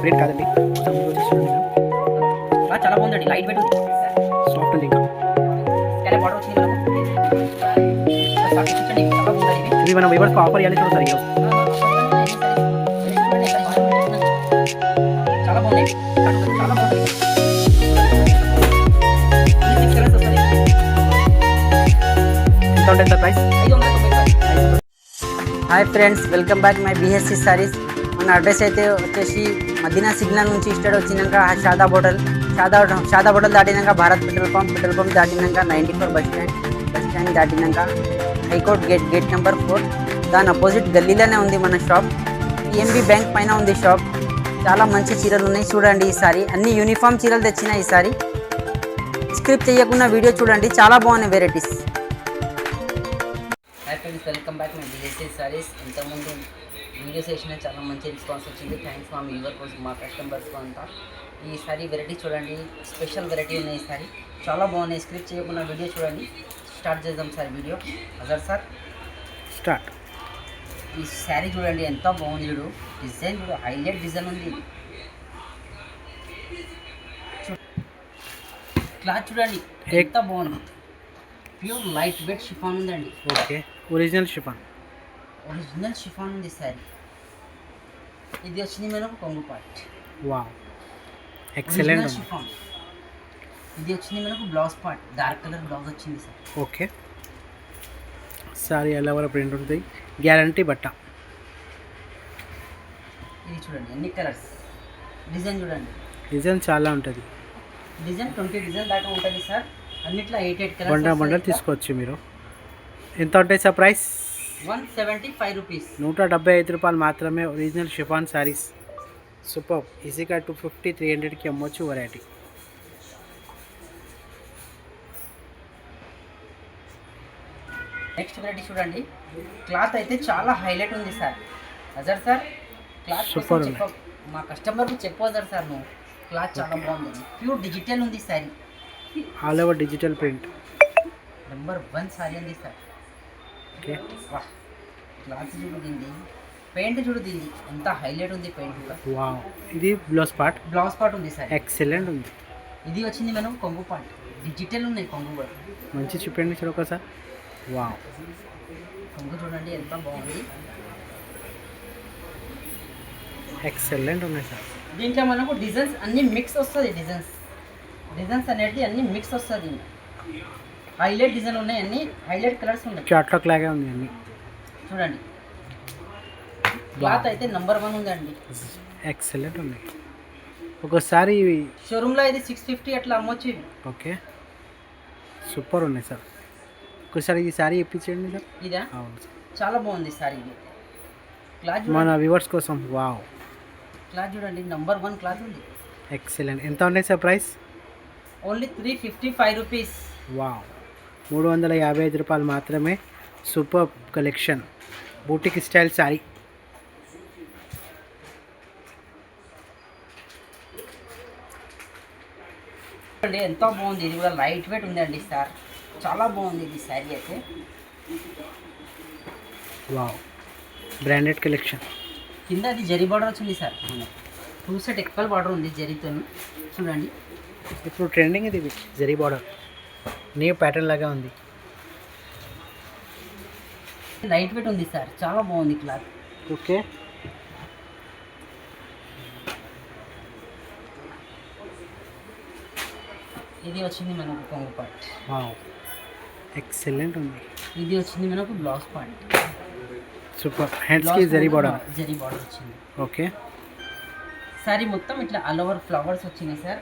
Print కాదండి. చాలా బాగుందండి, లైట్ వెయిట్ ఉంది, సాఫ్ట్ ఉంది. ఇంకా చాలా బార్డర్ వచ్చింది మనకు. చాలా బాగుంది ఇది మన వ్యూవర్స్కి ఆఫర్ ఇవ్వాలి చూడండి సార్. చాలా బాగుంది, చాలా బాగుంది. ఎంత ఉంటుంది sir price? 590. Hi friends, welcome back my BSC sarees. మన అడ్రస్ అయితే వచ్చేసి మదీనా సిగ్నల్ నుంచి స్టార్ట్ వచ్చినాక షాదాబ్ హోటల్ దాటినాక భారత్ పెట్రోల్ పంప్ దాటినాక 94 బస్ స్టాండ్ దాటినాక హైకోర్ట్ గేట్ నెంబర్ 4 దాని అపోజిట్ గల్లీలోనే ఉంది మన షాప్. పిఎంబి బ్యాంక్ పైన ఉంది షాప్. చాలా మంచి చీరలు ఉన్నాయి చూడండి. ఈసారి అన్ని యూనిఫామ్ చీరలు తెచ్చిన ఈసారి. స్క్రిప్ట్ చేయకుండా వీడియో చూడండి, చాలా బాగున్నాయి varieties. Hi friends, welcome back my BSC saris. ఇంతకుముందు వీడియోస్ వేసిన చాలా మంచి రెస్పాన్స్ వచ్చింది. థ్యాంక్స్ మా వ్యూవర్ కోసం, మా కస్టమర్స్తో అంతా. ఈసారి వెరైటీ చూడండి, స్పెషల్ వెరైటీ ఉన్నాయి ఈసారి, చాలా బాగున్నాయి. స్క్రిప్ట్ చేయకుండా వీడియో చూడండి. స్టార్ట్ చేద్దాం sir video. Azhar sir start. ఈ శారీ చూడండి ఎంత బాగుంది చూడు, డిజైన్ చూడు, హైలైట్ డిజైన్ ఉంది. క్లాత్ చూడండి ఎంత బాగుంది, ప్యూర్ లైట్ వెయిట్ షిఫాన్ ఉందండి. ఓకే, ఒరిజినల్ షిఫాన్ ఉంది శారీ. ఇది వచ్చింది మనకు కొంగు పార్ట్. Wow, excellent chiffon. ఇది వచ్చింది మనకు blouse part, dark colour blouse వచ్చింది సార్. ఓకే, సారీ ఎలా వరకు ప్రింట్ ఉంటుంది, గ్యారంటీ బట్ట. ఇది చూడండి ఎన్ని కలర్స్, డిజైన్ చూడండి, డిజైన్ చాలా ఉంటుంది. డిజైన్ 20 డిజైన్ దాకా ఉంటుంది సార్. అన్నిట్లో 8 బండల్ కలర్స్ తీసుకోవచ్చు మీరు. ఎంత ఉంటాయి సార్ ప్రైస్? 175 రూపీస్. 175 రూపాయలు మాత్రమే. Original chiffon saris super. ఈజీగా 250, 300కి అమ్మొచ్చు వెరైటీ. నెక్స్ట్ వెరైటీ చూడండి. క్లాత్ అయితే చాలా హైలైట్ ఉంది sir. Azhar sir cloth super చెప్ప, మా కస్టమర్కి చెప్పొద్దారు సార్ నువ్వు. క్లాత్ చాలా బాగుంది, ప్యూర్ డిజిటల్ ఉంది sorry. All over digital print. Number 1 sorry ఉంది సార్. ఓకే, వాహ్, క్లాత్ చూడు, దీన్ని పెయింట్ చూడు, దీన్ని ఎంత హైలైట్ ఉంది పెయింట్ కూడా. వావ్, ఇది బ్లౌజ్ పార్ట్ ఉంది సార్. ఎక్సలెంట్ ఉంది. ఇది వచ్చింది మనం కొంగు పార్ట్, డిజిటల్ ఉన్నాయి కొంగు కూడా. మంచి చూపండి సార్ ఒకసారి. వావ్, కొంగు చూడండి ఎంత బాగుంది, ఎక్సలెంట్ ఉన్నాయి సార్. దీంట్లో మనకు డిజైన్స్ అన్ని మిక్స్ వస్తుంది. డిజైన్స్ అనేది అన్ని మిక్స్ వస్తుంది. హైలైట్ డిజైన్ ఉన్నాయి, అన్ని హైలైట్ కలర్స్ ఉన్నాయి. చాట్లాక్ లాగే ఉంది అన్ని చూడండి. క్లాత్ అయితే నెంబర్ 1 ఉందండి, ఎక్సలెంట్ ఉన్నాయి. ఒకసారి షోరూంలో ఇది 650 అట్లా అమ్మొచ్చు. ఓకే, సూపర్ ఉన్నాయి సార్. ఒకసారి ఈ శారీ ఇప్పించండి సార్. ఇదా? అవును సార్, చాలా బాగుంది సారీ. ఇది క్లాత్ మన వ్యూవర్స్ కోసం. వావ్, క్లాత్ చూడండి, నెంబర్ 1 క్లాత్ ఉంది. ఎక్సలెంట్. ఎంత ఉన్నాయి sir price? Only 355 rupees. Wow, 355 రూపాయలు మాత్రమే. Super collection, boutique style sari. చూడండి ఎంత బాగుంది, ఇది కూడా లైట్ వెయిట్ ఉందండి సార్, చాలా బాగుంది ఇది శారీ అయితే. Wow, branded collection. కింద అది జరీ బార్డర్ వచ్చింది సార్. 2 సెట్ ఎక్కువ బార్డర్ ఉంది జరీతో చూడండి. ఇప్పుడు ట్రెండింగ్ ఇది జరీ బార్డర్, న్యూ ప్యాటర్న్ లాగా ఉంది. లైట్ వెయిట్ ఉంది సార్, చాలా బాగుంది క్లాత్. ఓకే, ఇది వచ్చింది మనకు కొంగు పార్ట్. వావ్, ఎక్సలెంట్ ఉంది. ఇది వచ్చింది మనకు బ్లౌజ్ పార్ట్. సూపర్. హ్యాండ్స్కి జరీ బార్డర్ వచ్చింది. ఓకే, సారీ మొత్తం ఇట్లా ఆల్ ఓవర్ ఫ్లవర్స్ వచ్చినాయి సార్.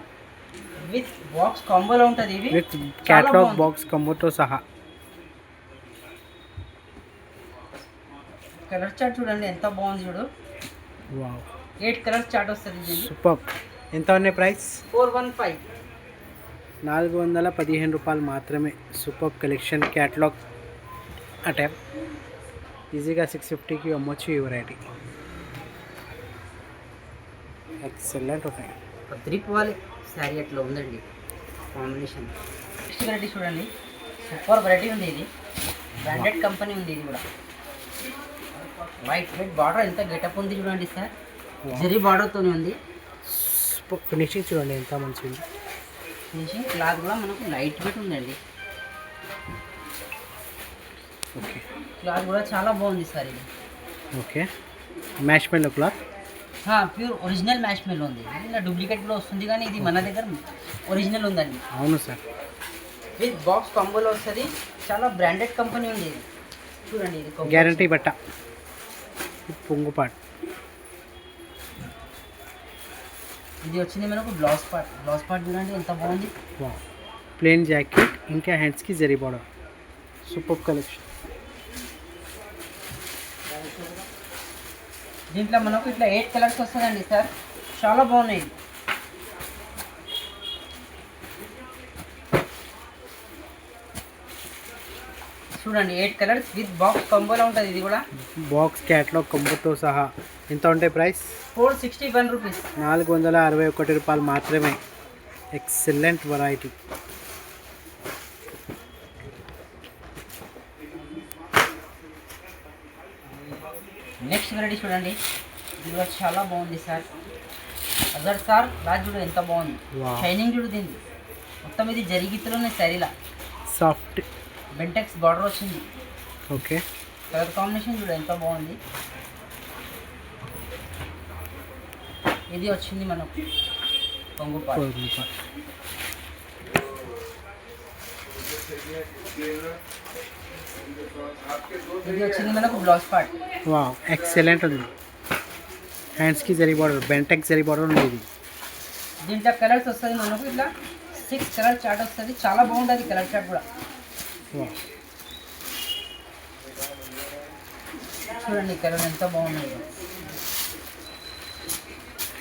విత్ బాక్స్ కాంబోలో ఉంటుంది ఇది, విత్ క్యాటలాగ్ బాక్స్ కాంబోతో సహా. కలర్ చార్ట్ చూడండి ఎంత బాగుంది చూడు. వావ్, 8 కలర్స్ చార్ట్ వస్తుంది. సూపర్. ఎంత ఉన్నాయి ప్రైస్? 415. 415 రూపాయలు మాత్రమే. Super collection, catalogue atop. ఈజీగా 650కి అమ్మొచ్చు ఈ వెరైటీ. ఎక్సలెంట్ ఉన్నాయి. త్రిపువాలి శారీ అట్లా ఉందండి కాంబినేషన్. నెక్స్ట్ వెరైటీ చూడండి, సూపర్ వెరైటీ ఉంది. ఇది బ్రాండెడ్ కంపెనీ ఉంది. ఇది కూడా లైట్ వెయిట్ బార్డర్ ఎంత గెటప్ ఉంది చూడండి సార్. జరీ బార్డర్తో ఉంది. ఫినిషింగ్ చూడండి ఎంత మంచిది. ఫినిషింగ్ క్లాత్ కూడా మనకు లైట్ వెయిట్ ఉందండి. ఓకే క్లాత్ కూడా చాలా బాగుంది సార్ ఇది. ఓకే మ్యాష్ మెల్లో క్లాత్. ప్యూర్ ఒరిజినల్ మ్యాష్ మెల్ ఉంది. ఇలా డూప్లికేట్ కూడా వస్తుంది కానీ ఇది మన దగ్గర ఒరిజినల్ ఉందండి. అవును సార్. విత్ బాక్స్ కాంబోలో వస్తుంది. చాలా బ్రాండెడ్ కంపెనీ ఉంది ఇది. చూడండి ఇది గ్యారంటీ బట్ట. పొంగుపాట్. ఇది వచ్చింది మనకు బ్లౌజ్ పార్ట్ చూడండి ఎంత బాగుంది. ప్లేన్ జాకెట్ ఇంకా హ్యాండ్స్కి జరీ బార్డర్. Super collection. దీంట్లో మనకు ఇట్లా 8 కలర్స్ వస్తుందండి సార్. చాలా బాగున్నాయి. చూడండి 8 కలర్స్ విత్ బాక్స్ కాంబోలో ఉంటుంది. ఇది కూడా బాక్స్ క్యాట్లాగ్ కంబోతో సహా. ఎంత ఉంటాయి ప్రైస్? 461 రూపీస్. 461 రూపాయలు మాత్రమే. Excellent variety. నెక్స్ట్ వెరైటీ చూడండి. ఇది కూడా చాలా బాగుంది సార్. అజర్ సార్ క్లాత్ చూడు ఎంత బాగుంది. షైనింగ్ చూడు దీన్ని. మొత్తం ఇది జరిగితలోనే శారీలా సాఫ్ట్ బెంటెక్స్ బార్డర్ వచ్చింది. ఓకే కలర్ కాంబినేషన్ చూడు ఎంత బాగుంది. ఇది వచ్చింది మనకు కొంగు పార్ట్. ఇది వచ్చింది మనకు బ్లౌజ్ పార్ట్. ఎక్సలెంట్ ఉంది. హ్యాండ్స్కి జరీ బార్డర్, బెంటెక్స్ జరీ బార్డర్ ఉంది. ఇది దీంట్లో కలర్స్ వస్తుంది మనకు ఇట్లా 6 కలర్ చార్ట్ వస్తుంది. చాలా బాగుంటుంది కలర్ చార్ట్ కూడా. చూడండి కలర్ ఎంత బాగున్నాయి.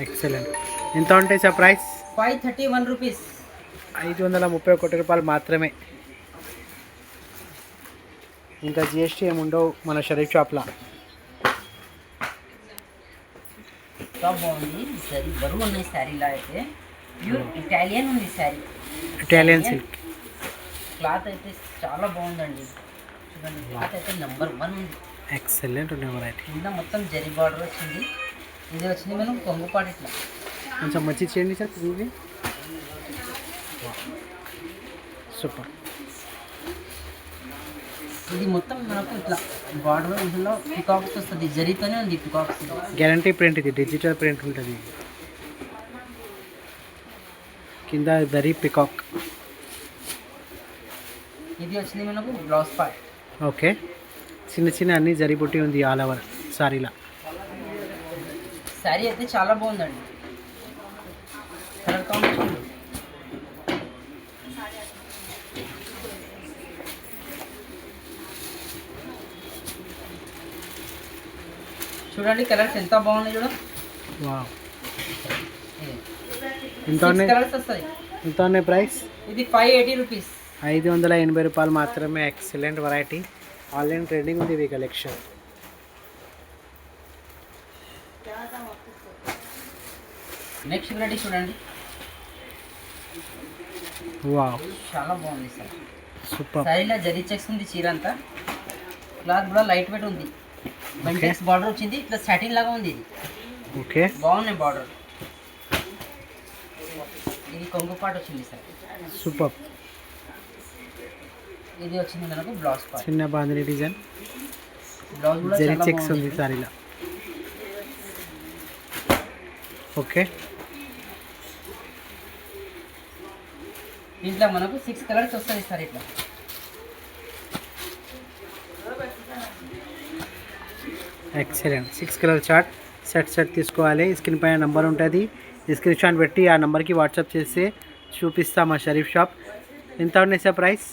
ఎక్సలెంట్. ఎంత ఉంటాయి సార్ ప్రైస్? 531 రూపీస్. 531 రూపాయలు మాత్రమే. ఇంకా జిఎస్టీ ఏముండవు మన షరీఫ్ షాప్లో. చాలా బాగుంది. సరే బరువు ఉన్నాయి శారీలా. అయితే ప్యూర్ ఇటాలియన్ ఉంది శారీ. ఇటాలియన్ సిల్క్ క్లాత్ అయితే చాలా బాగుందండి. చూడండి క్లాత్ అయితే నెంబర్ 1 ఉంది. ఎక్సలెంట్ ఉండే వెరైటీ. కింద మొత్తం జరీ బార్డర్ వచ్చింది. ఇది వచ్చింది మనం కొంగుపాటు ఇట్లా కొంచెం మంచి చేయండి సార్. ఇది సూపర్. ఇది మొత్తం మనకు ఇట్లా బార్డర్ ఇందులో పికాక్స్ వస్తుంది. జరీతోనే ఉంది పికాక్స్. Guarantee print. ఇది డిజిటల్ ప్రింట్ ఉంటుంది. కింద దరి పికాక్. ఇది వచ్చింది మనకు బ్లౌజ్ పార్ట్. ఓకే చిన్న చిన్న అన్ని జరిబుట్టి ఉంది ఆల్ ఓవర్ సారీలా. శారీ అయితే చాలా బాగుందండి. కలర్ కాంబినేషన్ చూడండి. కలర్స్ ఎంత బాగున్నాయి చూడండి. ఎంత ఉన్నాయి? కలర్స్ వస్తాయి. ఎంత ఉన్నాయి ప్రైస్? ఇది 580 రూపీస్. 580 రూపాయలు మాత్రమే. Excellent variety. ఆన్లైన్ ట్రెండింగ్ ఉంది ఇది కలెక్షన్. నెక్స్ట్ వెరైటీ చూడండి. చాలా బాగుంది సార్. సూపర్. శారీలో జరీ చెక్స్ ఉంది. చీర అంతా క్లాత్ కూడా లైట్ వెయిట్ ఉంది. బెంటెక్స్ బార్డర్ వచ్చింది. ఇట్లా సాటిన్ లాగా ఉంది. ఇది ఓకే బాగున్నాయి బార్డర్. ఇది కొంగు పాటు వచ్చింది సార్. సూపర్. ఇది వచ్చింది మనకు బ్లౌజ్ పార్ట్. చిన్న బాందిని డిజైన్. బ్లౌజ్ కూడా జరీ చాలా చెక్స్ ఉంది బాగుంది. సారీలో. ఓకే దీంట్లో మనకు 6 కలర్స్ వస్తాయి సార్. ఇట్లా ఎక్సలెంట్. 6 కలర్ చార్ట్ సెట్ తీసుకోవాలి. స్క్రీన్ పైన నెంబర్ ఉంటుంది. స్క్రీన్ షాట్ పెట్టి ఆ నెంబర్కి వాట్సాప్ చేస్తే చూపిస్తాం మా షరీఫ్ షాప్. ఎంత ఉన్నాయి సార్ ప్రైస్?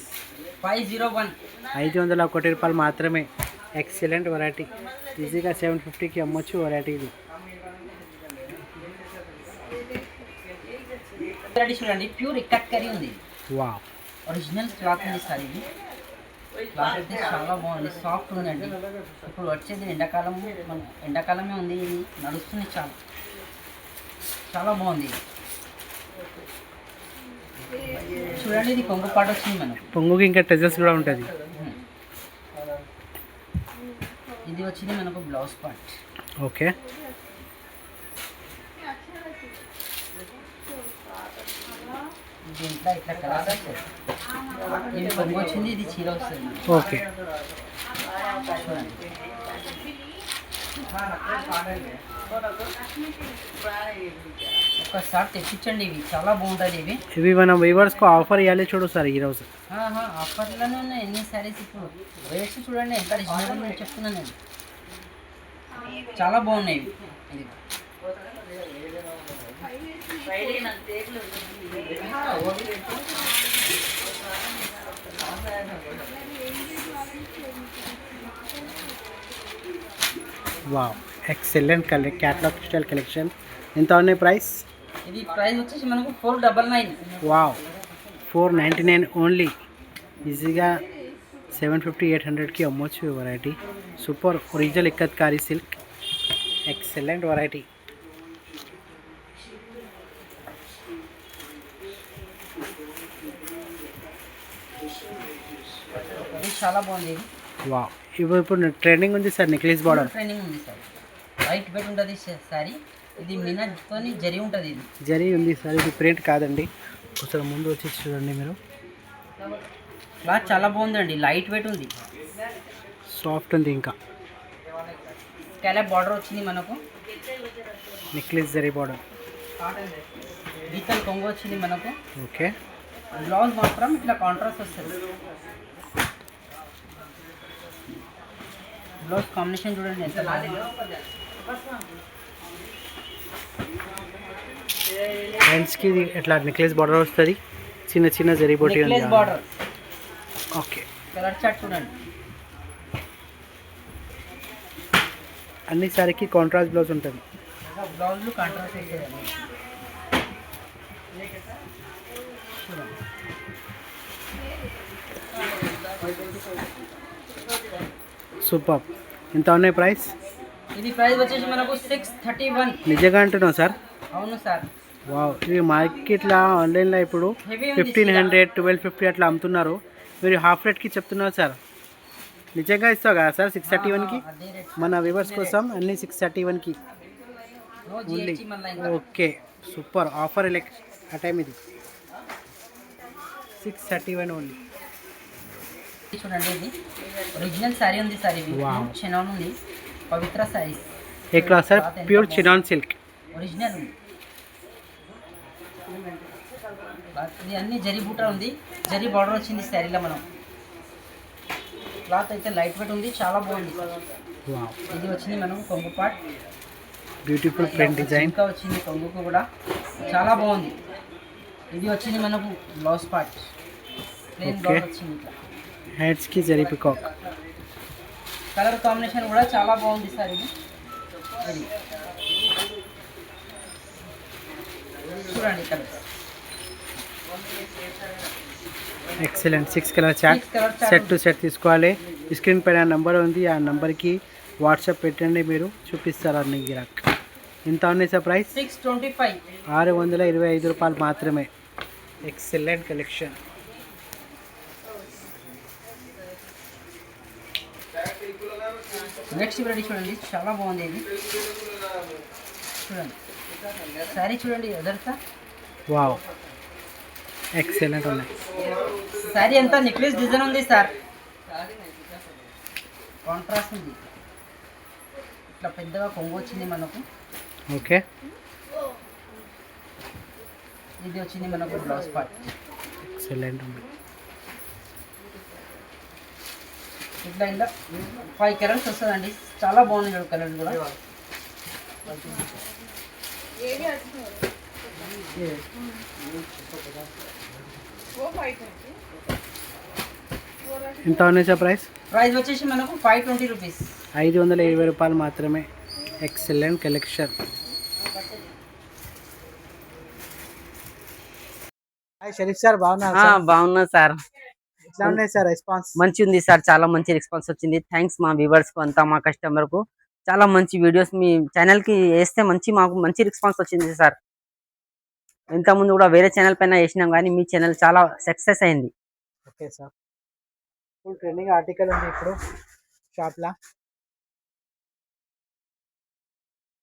501. 501 రూపాయలు మాత్రమే. Excellent variety. ఈజీగా 750కి అమ్మొచ్చు వెరైటీ ఇది. చూడండి ప్యూర్ ఇక్కత్ కరీ ఉంది. వావ్ ఒరిజినల్ క్లాత్ ఉంది సార్. ఇది క్లాత్ అయితే చాలా బాగుంది. సాఫ్ట్ ఉందండి. ఇప్పుడు వచ్చేది ఎండాకాలమే ఉంది. ఇది నడుస్తుంది. చాలా చాలా బాగుంది. చూడండి ఇది కొంగు పాట వచ్చింది మనకు. పొంగుకి ఇంకా టెజెస్ కూడా ఉంటుంది. ఇది వచ్చింది మనకు బ్లౌజ్ పార్ట్. ఓకే దీంట్లో ఇట్లా కలర్స్ వస్తాయి. ఇది కొంగు వచ్చింది, ఇది చీర వస్తుంది. ఓకే. చూడండి. ఒక్కసారి తెప్పించండి, ఇవి చాలా బాగుంటుంది. ఇవి మనం వ్యూవర్స్కి ఆఫర్ ఇవ్వాలి చూడు సార్ ఈరోజు. ఆఫర్లోనే ఉన్నాయి ఎన్ని శారీస్. ఇప్పుడు రేట్స్ చూడండి ఎంత రీజనబుల్ నేను చెప్తున్నాను. నేను చాలా బాగున్నాయి ఇవి. ఇది wow, excellent catalogue style collection. ఎంత ఉన్నాయి ప్రైస్? ఇది ప్రైస్ వచ్చేసి మనకు 499. Wow, 499 only. ఈజీగా 750-800కి అమ్మొచ్చు ఈ వెరైటీ. సూపర్ ఒరిజినల్ ఇక్కత్కారీ సిల్క్, ఎక్సలెంట్ వెరైటీ. ఇది చాలా బాగుంది. వావ్, ఇప్పుడు ట్రెండింగ్ ఉంది సార్ నెక్లెస్ బార్డర్. ట్రెండింగ్ ఉంది సార్. లైట్ వెయిట్ ఉంటుంది సారీ. ఇది మినాతో జరీ ఉంటుంది. ఇది జరీ ఉంది సార్, ఇది ప్రింట్ కాదండి. ఒకసారి ముందు వచ్చి చూడండి మీరు. క్లాత్ చాలా బాగుందండి, లైట్ వెయిట్ ఉంది, సాఫ్ట్ ఉంది. ఇంకా స్కాలప్ బార్డర్ వచ్చింది మనకు. Necklace zari border. గీతలు కొంగు వచ్చింది మనకు. ఓకే. బ్లౌజ్ మాత్రం ఇట్లా కాంట్రాస్ట్ వస్తుంది. బ్లౌజ్ కాంబినేషన్ చూడండి ఎంత బాగుంది. హ్యాండ్స్కి ఇట్లా నెక్లెస్ బార్డర్ వస్తుంది, చిన్న చిన్న జరీ బోటి. Necklace border. Okay. Colour chart చూడండి. అన్ని సారీకి కాంట్రాస్ట్ బ్లౌజ్ ఉంటుంది. బ్లౌజ్లు కాంట్రాస్ట్ వస్తుంది. సూపర్. ఎంత ఉన్నాయి ప్రైస్? ఇది ప్రైస్ వచ్చేసి మనకు 631. నిజంగా అంటున్నావు సార్? అవును సార్. వావ్, ఇవి మార్కెట్లో ఆన్లైన్లో ఇప్పుడు 1500, 1250 అట్లా అమ్ముతున్నారు. మీరు హాఫ్ రేట్కి చెప్తున్నారు సార్. నిజంగా ఇస్తావు కదా సార్ 631కి? మన వ్యూవర్స్ కోసం అన్ని 631కి ఓన్లీ. ఓకే, సూపర్ ఆఫర్ ఆ టైం. ఇది 631 ఓన్లీ. చూడండి, ఇది ఒరిజినల్ శారీ ఉంది సార్. ఇది చినాన్ ఉంది, Pavitra sarees. A class sir? Pure chinon silk original ఉంది. ఇది అన్ని జరీ బూటా ఉంది, జరీ బార్డర్ వచ్చింది శారీలో. మనం క్లాత్ అయితే లైట్ వెయిట్ ఉంది, చాలా బాగుంది. ఇది వచ్చింది మనకు కొంగు పార్ట్. బ్యూటిఫుల్ ప్రింట్ డిజైన్ ఇంకా వచ్చింది కొంగుకు కూడా, చాలా బాగుంది. ఇది వచ్చింది మనకు బ్లౌజ్ పార్ట్, ప్లెయిన్ బ్లౌజ్ వచ్చింది. ఇట్లా హ్యాండ్స్కి జరీ పికాక్. కలర్ కాంబినేషన్ కూడా చాలా బాగుంది సార్. ఇది చూడండి colour. Excellent. 6 colour chart set to set తీసుకోవాలి. స్క్రీన్ పైన నెంబర్ ఉంది, ఆ నెంబర్కి వాట్సాప్ పెట్టండి, మీరు చూపిస్తారు అన్ని గిరాక్. ఎంత ఉన్నాయి సార్ ప్రైస్? 625. 625 రూపాయలు మాత్రమే. Excellent collection. నెక్స్ట్ వెరైటీ చూడండి, చాలా బాగుంది. ఇది చూడండి శారీ చూడండి ఎదర్తా. వావ్, ఎక్సలెంట్ ఉన్నాయి. శారీ అంతా నెక్లెస్ డిజైన్ ఉంది సార్, కాంట్రాస్ట్ ఉంది. ఇట్లా పెద్దగా కొంగు వచ్చింది మనకు. ఓకే. ఇది వచ్చింది మనకు బ్లౌజ్ పార్ట్. ఎక్సలెంట్ ఉంది. ఇట్లా ఇలా 5 కలర్స్ వస్తుందండి, చాలా బాగుంది కలర్స్ కూడా. ఎంత ఉన్నాయి సార్ ప్రైస్? ప్రైస్ వచ్చేసి మనకు 520 రూపీస్. 520 రూపాయలు మాత్రమే. Excellent collection. Hi Sharif sir, బాగున్నా సార్. ఎట్లా ఉన్నాయి సార్ రెస్పాన్స్? మంచి ఉంది సార్, చాలా మంచి రెస్పాన్స్ వచ్చింది. థ్యాంక్స్ మా వ్యూవర్స్ కు అంతా, మా కస్టమర్ కు. చాలా మంచి వీడియోస్ మీ ఛానల్ కి వేస్తే మాకు మంచి రెస్పాన్స్ వచ్చింది సార్. ఇంతకుముందు కూడా వేరే ఛానల్ పైన వేసినాం, కానీ మీ ఛానల్ చాలా సక్సెస్ అయింది. Okay sir. Full trending article ఉంది ఇప్పుడు షాప్లో.